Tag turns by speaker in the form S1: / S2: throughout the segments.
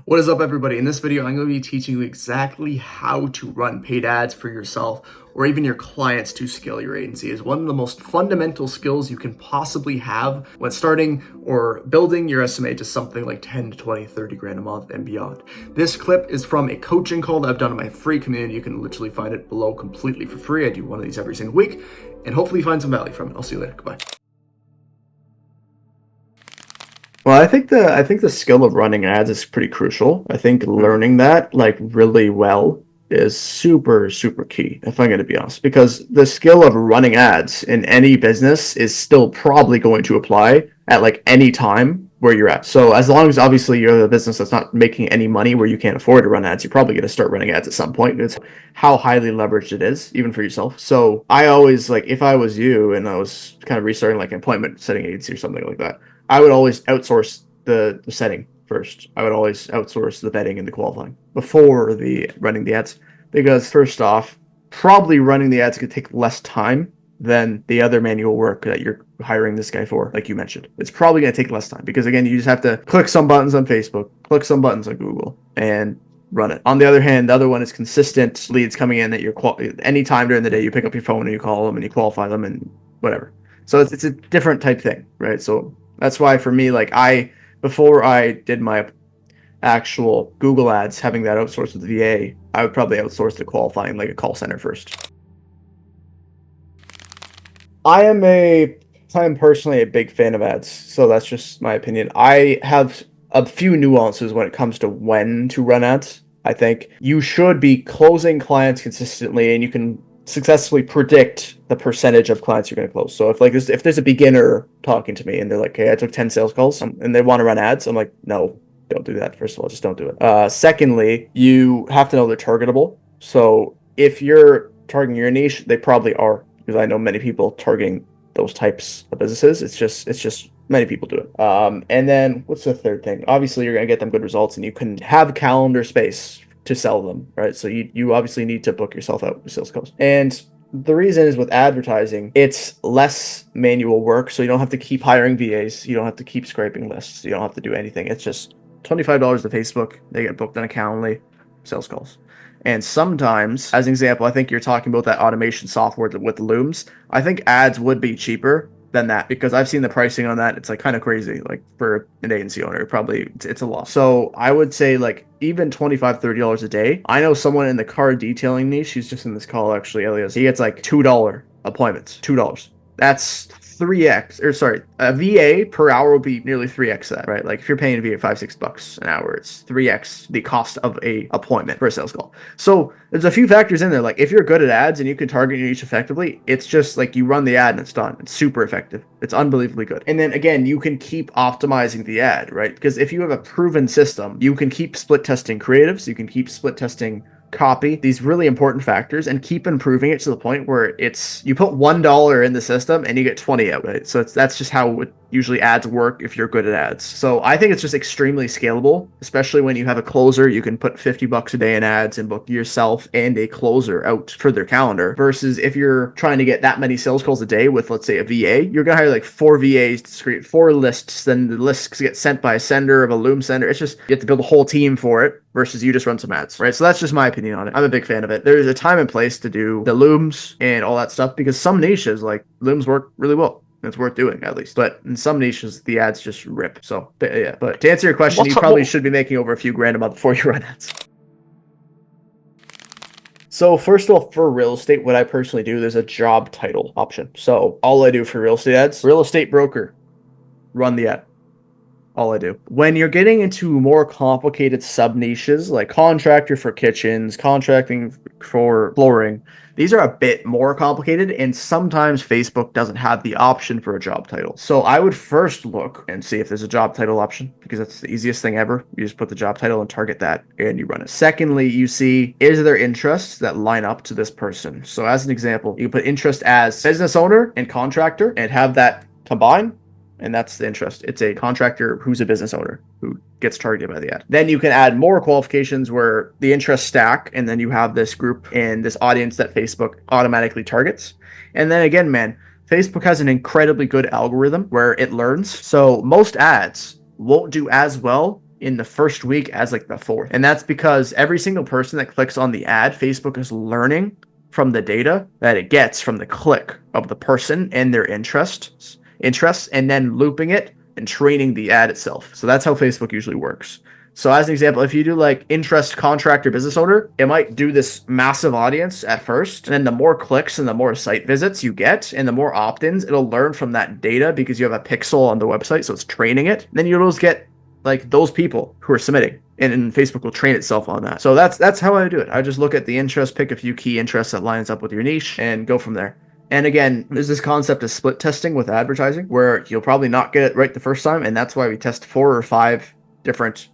S1: What is up, everybody? In this video, I'm going to be teaching you exactly how to run paid ads for yourself or even your clients to scale your agency. It's one of the most fundamental skills you can possibly have when starting or building your SMA to something like 10 to 20, 30 grand a month and beyond. This clip is from a coaching call that I've done in my free community. You can literally find it below completely for free. I do one of these every single week and hopefully find some value from it. I'll see you later. Goodbye.
S2: Well, I think the skill of running ads is pretty crucial. I think learning that like really well is super, super key, if I'm going to be honest, because the skill of running ads in any business is still probably going to apply at like any time where you're at. So as long as obviously you're a business that's not making any money where you can't afford to run ads, you're probably going to start running ads at some point. It's how highly leveraged it is, even for yourself. So I always like, if I was you and I was kind of restarting like an appointment setting agency or something like that, I would always outsource the setting first. I would always outsource the vetting and the qualifying before the running the ads, because first off, probably running the ads could take less time than the other manual work that you're hiring this guy for, like you mentioned. It's probably going to take less time because again, you just have to click some buttons on Facebook, click some buttons on Google, and run it. On the other hand, the other one is consistent leads coming in that you're any time during the day you pick up your phone and you call them and you qualify them and whatever. So it's a different type thing, right? So that's why for me, like before I did my actual Google ads, having that outsourced with the VA, I would probably outsource the qualifying like a call center first. I am personally a big fan of ads, so that's just my opinion. I have a few nuances when it comes to when to run ads. I think you should be closing clients consistently, and you can successfully predict the percentage of clients you're going to close. So if there's a beginner talking to me and they're like, "Hey, I took 10 sales calls," and they want to run ads, I'm like, "No, don't do that. First of all, just don't do it." Secondly, you have to know they're targetable. So if you're targeting your niche, they probably are, because I know many people targeting those types of businesses. It's just many people do it. And then what's the third thing? Obviously, you're going to get them good results, and you can have calendar space to sell them, right? So you obviously need to book yourself out with sales calls. And the reason is with advertising, it's less manual work. So you don't have to keep hiring VAs. You don't have to keep scraping lists. You don't have to do anything. It's just $25 to Facebook. They get booked on a Calendly, sales calls. And sometimes, as an example, I think you're talking about that automation software with the looms. I think ads would be cheaper than that, because I've seen the pricing on that. It's like kind of crazy. Like for an agency owner, probably it's a loss. So I would say like even $25, $30 a day. I know someone in the car detailing niche. She's just in this call actually, Elias. He gets like $2 appointments. $2. That's 3x, or sorry, a VA per hour will be nearly 3x that, right? Like if you're paying a VA $5-6 an hour, it's 3x the cost of a appointment for a sales call. So there's a few factors in there. Like if you're good at ads and you can target your niche effectively, it's just like you run the ad and it's done. It's super effective. It's unbelievably good. And then again, you can keep optimizing the ad, right? Because if you have a proven system, you can keep split testing creatives, you can keep split testing copy, these really important factors, and keep improving it to the point where you put $1 in the system and you get 20 out, right? So that's just how usually ads work if you're good at ads. So I think it's just extremely scalable, especially when you have a closer. You can put $50 a day in ads and book yourself and a closer out for their calendar, versus if you're trying to get that many sales calls a day with, let's say, a VA, you're gonna hire like 4 VAs to create 4 lists, then the lists get sent by a sender of a loom sender. It's just, you have to build a whole team for it versus you just run some ads, right? So that's just my opinion on it. I'm a big fan of it. There's a time and place to do the looms and all that stuff, because some niches, like looms, work really well. It's worth doing, at least. But in some niches, the ads just rip. So, yeah. But to answer your question, you probably should be making over a few grand a month before you run ads. So first of all, for real estate, what I personally do, there's a job title option. So all I do for real estate ads, real estate broker, run the ad. All I do. When you're getting into more complicated sub niches, like contractor for kitchens, contracting for flooring, these are a bit more complicated, and sometimes Facebook doesn't have the option for a job title. So I would first look and see if there's a job title option, because that's the easiest thing ever. You just put the job title and target that, and you run it. Secondly, you see, is there interests that line up to this person? So as an example, you put interest as business owner and contractor and have that combine. And that's the interest. It's a contractor who's a business owner who gets targeted by the ad. Then you can add more qualifications where the interests stack, and then you have this group and this audience that Facebook automatically targets. And then again, man, Facebook has an incredibly good algorithm where it learns. So most ads won't do as well in the first week as like the fourth. And that's because every single person that clicks on the ad, Facebook is learning from the data that it gets from the click of the person and their interests, and then looping it and training the ad itself. So that's how Facebook usually works. So as an example, if you do like interest contractor business owner, it might do this massive audience at first. And then the more clicks and the more site visits you get and the more opt-ins, it'll learn from that data because you have a pixel on the website. So it's training it. And then you'll just get like those people who are submitting. And Facebook will train itself on that. So that's how I do it. I just look at the interest, pick a few key interests that lines up with your niche, and go from there. And again, there's this concept of split testing with advertising where you'll probably not get it right the first time. And that's why we test 4 or 5 different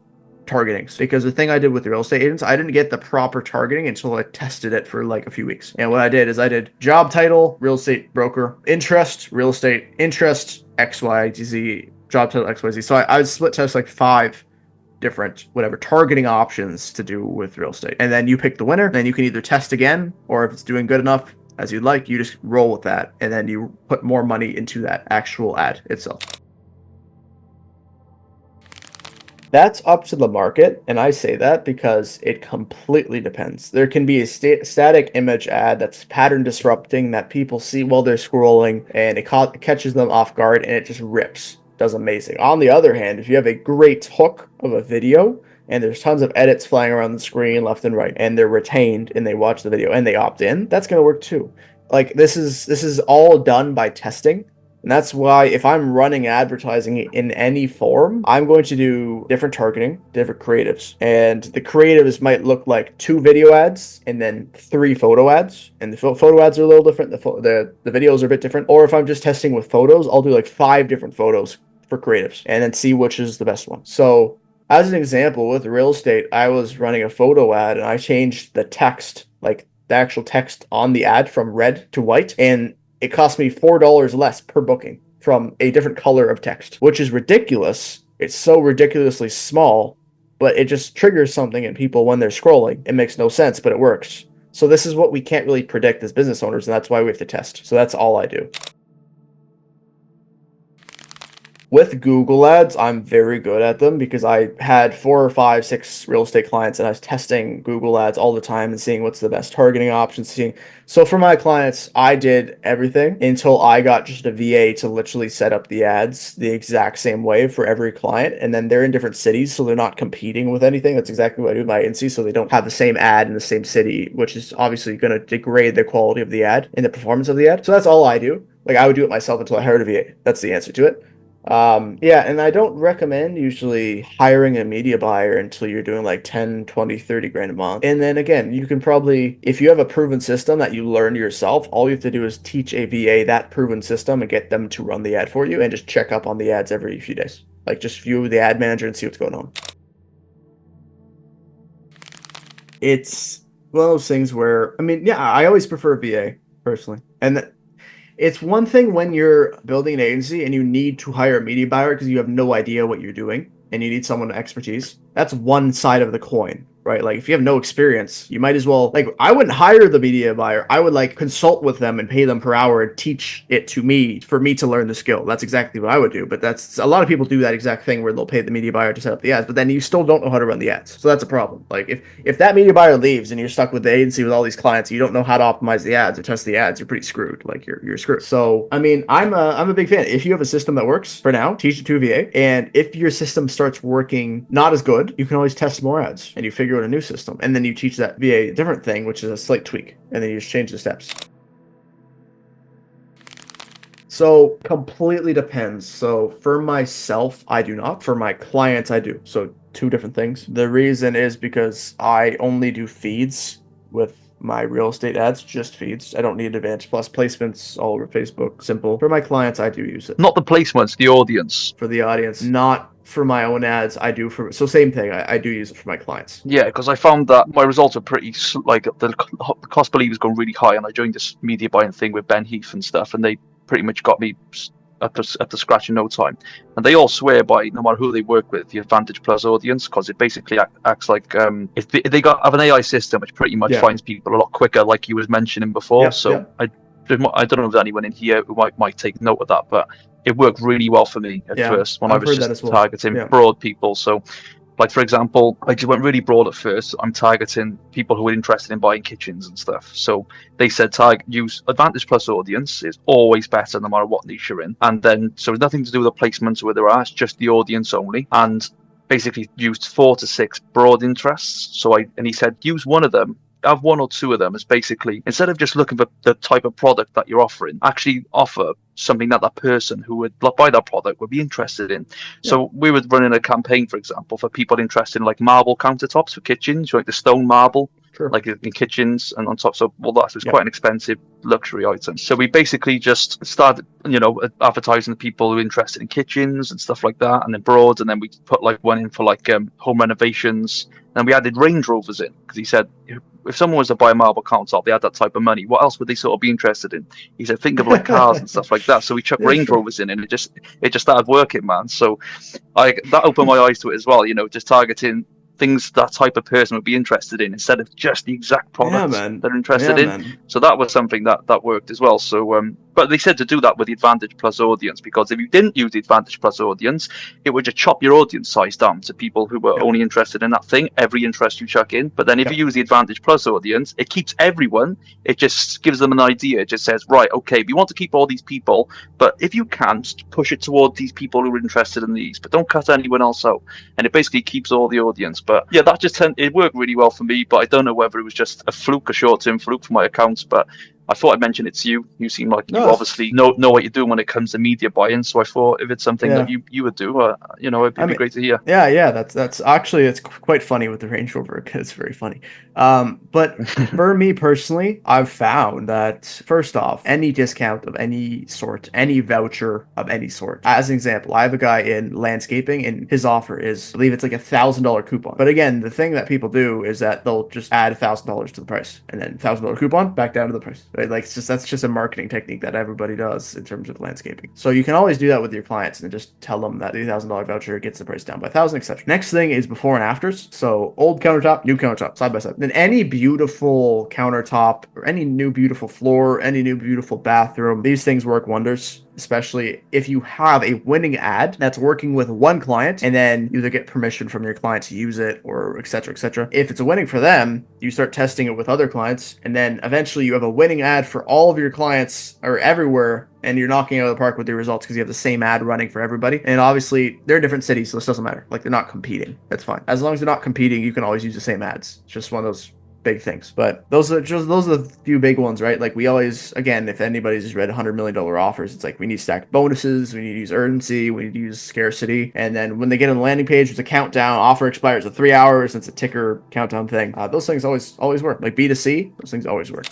S2: targetings. Because the thing I did with the real estate agents, I didn't get the proper targeting until I tested it for like a few weeks. And what I did is I did job title, real estate broker, interest, real estate, interest, XYZ, job title, XYZ. So I split test like 5 different whatever targeting options to do with real estate. And then you pick the winner. Then you can either test again, or if it's doing good enough as you'd like, you just roll with that. And then you put more money into that actual ad itself. That's up to the market, and I say that because it completely depends. There can be a static image ad that's pattern disrupting that people see while they're scrolling, and it catches them off guard, and it just rips. Does amazing. On the other hand, if you have a great hook of a video, and there's tons of edits flying around the screen left and right, and they're retained, and they watch the video, and they opt in, that's going to work too. Like, this is all done by testing. And that's why if I'm running advertising in any form, I'm going to do different targeting, different creatives. And the creatives might look like 2 video ads and then 3 photo ads. And the photo ads are a little different. The videos are a bit different. Or if I'm just testing with photos, I'll do like 5 different photos for creatives and then see which is the best one. So as an example, with real estate, I was running a photo ad and I changed the text, like the actual text on the ad from red to white. And it cost me $4 less per booking from a different color of text, which is ridiculous. It's so ridiculously small, but it just triggers something in people when they're scrolling. It makes no sense, but it works. So this is what we can't really predict as business owners, and that's why we have to test. So that's all I do. With Google Ads, I'm very good at them because I had 4 or 5, 6 real estate clients and I was testing Google Ads all the time and seeing what's the best targeting options. So for my clients, I did everything until I got just a VA to literally set up the ads the exact same way for every client. And then they're in different cities, so they're not competing with anything. That's exactly what I do with my agency, so they don't have the same ad in the same city, which is obviously going to degrade the quality of the ad and the performance of the ad. So that's all I do. Like, I would do it myself until I hired a VA. That's the answer to it. Yeah, and I don't recommend usually hiring a media buyer until you're doing like 10, 20, 30 grand a month. And then again, you can probably, if you have a proven system that you learn yourself, all you have to do is teach a VA that proven system and get them to run the ad for you and just check up on the ads every few days. Like, just view the ad manager and see what's going on. It's one of those things where, I mean, yeah, I always prefer VA personally. And it's one thing when you're building an agency and you need to hire a media buyer because you have no idea what you're doing and you need someone with expertise. That's one side of the coin, right? Like, if you have no experience, you might as well, like, I wouldn't hire the media buyer. I would like consult with them and pay them per hour and teach it to me for me to learn the skill. That's exactly what I would do. But that's, a lot of people do that exact thing where they'll pay the media buyer to set up the ads, but then you still don't know how to run the ads. So that's a problem. Like, if that media buyer leaves and you're stuck with the agency with all these clients, you don't know how to optimize the ads or test the ads, you're pretty screwed. Like, you're screwed. So, I mean, I'm a big fan. If you have a system that works for now, teach it to a VA. And if your system starts working not as good, you can always test more ads and you figure out a new system. And then you teach that VA a different thing, which is a slight tweak. And then you just change the steps. So completely depends. So for myself, I do not. For my clients, I do. So 2 different things. The reason is because I only do feeds with my real estate ads, just feeds. I don't need Advantage Plus placements all over Facebook. Simple. For my clients, I do use it.
S3: Not the placements, the audience.
S2: For the audience, not for my own ads. I do for, so same thing. I do use it for my clients.
S3: Yeah, because I found that my results are pretty, like, the cost per lead has gone really high, and I joined this media buying thing with Ben Heath and stuff, and they pretty much got me up to scratch in no time. And they all swear by, no matter who they work with, the Advantage Plus audience, because it basically acts like, if they have an AI system which pretty much finds people a lot quicker, like you was mentioning before. I don't know if there's anyone in here who might take note of that, but it worked really well for me at first when I was just targeting broad people. So, Like, for example, I just went really broad at first. I'm targeting people who are interested in buying kitchens and stuff. So they said use Advantage Plus audience is always better no matter what niche you're in. And then, so it's nothing to do with the placements where there are, it's just the audience only. And basically used 4 to 6 broad interests. And he said, use one of them. Have 1 or 2 of them as basically, instead of just looking for the type of product that you're offering, actually offer something that person who would buy that product would be interested in. Yeah. So we were running a campaign, for example, for people interested in like marble countertops for kitchens, like the stone marble. Sure. Like in kitchens and on top. So that was quite an expensive luxury item. So we basically just started, advertising to people who are interested in kitchens and stuff like that, and then broad, and then we put like one in for like home renovations. And we added Range Rovers in because he said if someone was to buy a marble countertop, they had that type of money. What else would they sort of be interested in? He said, think of like cars and stuff like that. So we chucked Range Rovers in, and it just started working, man. So that opened my eyes to it as well. Just targeting things that type of person would be interested in instead of just the exact products they're interested in. Man. So that was something that worked as well. So but they said to do that with the Advantage Plus audience, because if you didn't use the Advantage Plus audience, it would just chop your audience size down to people who were only interested in that thing, every interest you chuck in. But then if you use the Advantage Plus audience, it keeps everyone. It just gives them an idea. It just says, right, okay, we want to keep all these people, but if you can, push it toward these people who are interested in these, but don't cut anyone else out. And it basically keeps all the audience. But yeah, that just it worked really well for me, but I don't know whether it was just a fluke, a short-term fluke for my accounts, but I thought I'd mention it to you. You seem like you obviously know what you're doing when it comes to media buying. So I thought if it's something that you would do, it'd be great to hear.
S2: Yeah. That's actually, it's quite funny with the Range Rover, because it's very funny. But for me personally, I've found that first off, any discount of any sort, any voucher of any sort. As an example, I have a guy in landscaping, and his offer is, I believe it's like $1,000 coupon. But again, the thing that people do is that they'll just add $1,000 to the price, and then $1,000 coupon back down to the price. Right? Like that's just a marketing technique that everybody does in terms of landscaping. So you can always do that with your clients and just tell them that the $1,000 voucher gets the price down by 1,000, etc. Next thing is before and afters. So old countertop, new countertop, side by side. Then any beautiful countertop or any new beautiful floor, any new beautiful bathroom, these things work wonders. Especially if you have a winning ad that's working with one client, and then you either get permission from your client to use it or etc. etc. If it's a winning for them, you start testing it with other clients, and then eventually you have a winning ad for all of your clients or everywhere, and you're knocking out of the park with your results because you have the same ad running for everybody. And obviously they're different cities, so this doesn't matter. Like, they're not competing. That's fine. As long as they're not competing, you can always use the same ads. It's just one of those big things. But those are the few big ones, right? Like, we always, again, if anybody's just read $100 million offers, it's like we need stacked bonuses, we need to use urgency, we need to use scarcity, and then when they get on the landing page, there's a countdown. Offer expires in 3 hours. It's a ticker countdown thing. Those things always work. Like B2C, those things always work.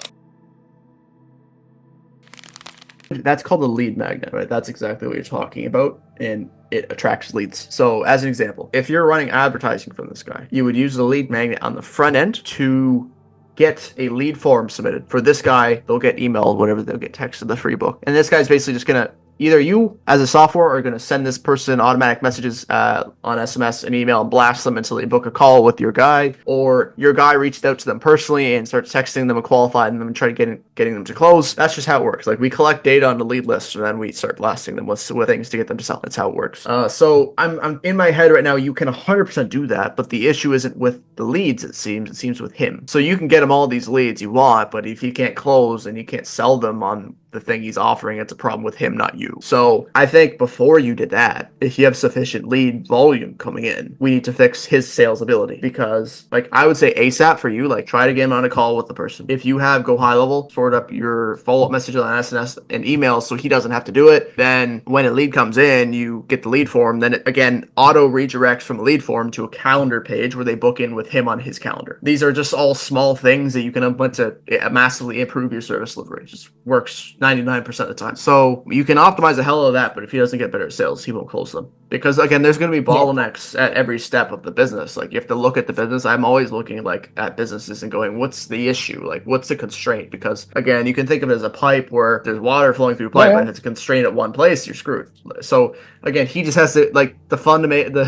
S2: That's called a lead magnet, right? That's exactly what you're talking about, and it attracts leads. So as an example, if you're running advertising from this guy, you would use the lead magnet on the front end to get a lead form submitted. For this guy, they'll get emailed, whatever, they'll get texted the free book. And this guy's basically just gonna, either you as a software are going to send this person automatic messages on SMS and email and blast them until they book a call with your guy, or your guy reached out to them personally and starts texting them and qualifying them and try getting them to close. That's just how it works. Like, we collect data on the lead list, and then we start blasting them with things to get them to sell. That's how it works. So I'm in my head right now, you can 100% do that, but the issue isn't with the leads, it seems with him. So you can get him all these leads you want, but if he can't close and you can't sell them on the thing he's offering, it's a problem with him, not you. So I think before you did that, if you have sufficient lead volume coming in, we need to fix his sales ability, because, like, I would say ASAP for you, like, try to get him on a call with the person. If you have go high level, sort up your follow-up messages on SNS and emails so he doesn't have to do it, then when a lead comes in, you get the lead form, then it, again, auto redirects from the lead form to a calendar page where they book in with him on his calendar. These are just all small things that you can implement to massively improve your service delivery. It just works 99% of the time. So you can optimize the hell out of that, but if he doesn't get better sales, he won't close them. Because, again, there's going to be bottlenecks at every step of the business. Like, you have to look at the business. I'm always looking, like, at businesses and going, what's the issue? Like, what's the constraint? Because, again, you can think of it as a pipe where there's water flowing through a pipe, but if it's a constraint at one place, you're screwed. So, again, he just has to, like, the fundamental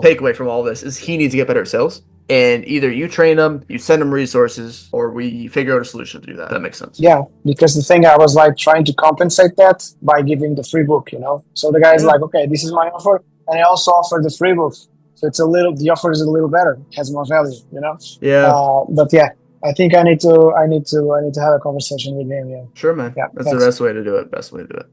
S2: takeaway from all this is he needs to get better at sales. And either you train them, you send them resources, or we figure out a solution to do that. That makes sense.
S4: Yeah, because the thing, I was like trying to compensate that by giving the free book, So the guy's like, okay, this is my offer, and I also offer the free book. So it's the offer is a little better, has more value, you know.
S2: Yeah.
S4: But yeah, I think I need to have a conversation with him. Yeah.
S2: Sure, man.
S4: Yeah.
S2: That's the
S4: Thanks.
S2: best way to do it. Best way to do it.